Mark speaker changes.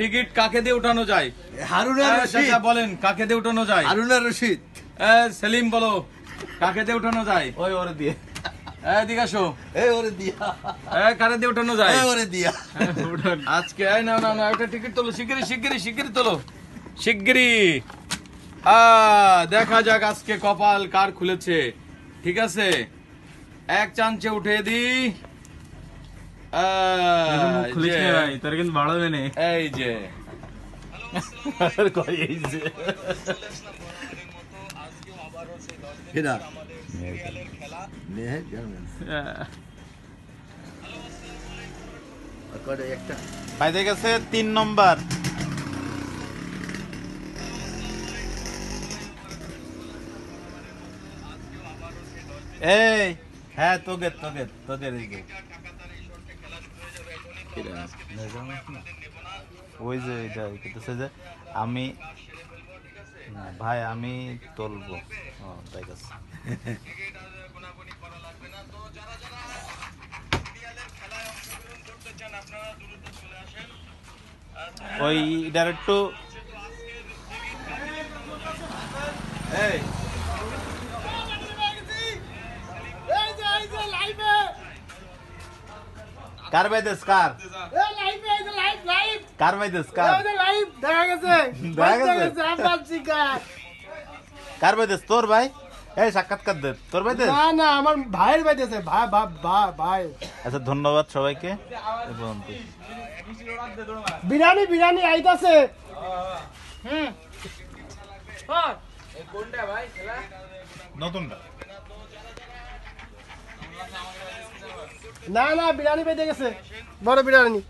Speaker 1: Ticket কাকে দিয়ে উঠানো যায়?
Speaker 2: হারুনা রশিদ।
Speaker 1: বলেন কাকে দিয়ে উঠানো যায়?
Speaker 2: হারুনা রশিদ।
Speaker 1: সেলিম বলো কাকে দিয়ে উঠানো যায়?
Speaker 2: ওই ওরে দিয়ে।
Speaker 1: এদিকে আসো।
Speaker 2: এই ওরে দিয়া।
Speaker 1: কারে দিয়ে উঠানো যায়?
Speaker 2: এই ওরে দিয়া।
Speaker 1: আজকে না না না একটা টিকিট তোলো, শিগগিরই শিগগিরই শিগগিরই তোলো, শিগগিরই। দেখা যাক আজকে কপাল কার খুলেছে। ঠিক আছে, এক চান্সে উঠে দি। এই যে
Speaker 2: কেডা? মেহের জানেন। কয়টা একটা?
Speaker 3: বাইরে গেছে 3 নম্বর। এই হ্যাঁ তোকে তোকে তোকে দিকে ওই যে এটা কইতেছে যে আমি না ভাই আমি তুলবো। ও তাই আছে। ওই এটার একটু এই কার বাইদেস কার কার বাইদেস কার কার বাইদেস তোর ভাই? এই সাক্ষাৎকার দে তোর বাইদেস?
Speaker 4: না না আমার ভাইয়ের বাইতেছে ভাই ভাই।
Speaker 3: আচ্ছা ধন্যবাদ সবাইকে।
Speaker 4: বিরিয়ানি বিরিয়ানি আইতাছে।
Speaker 3: নতুনটা
Speaker 4: না না বিরিয়ানি পাইতে গেছে, বড় বিরিয়ানি।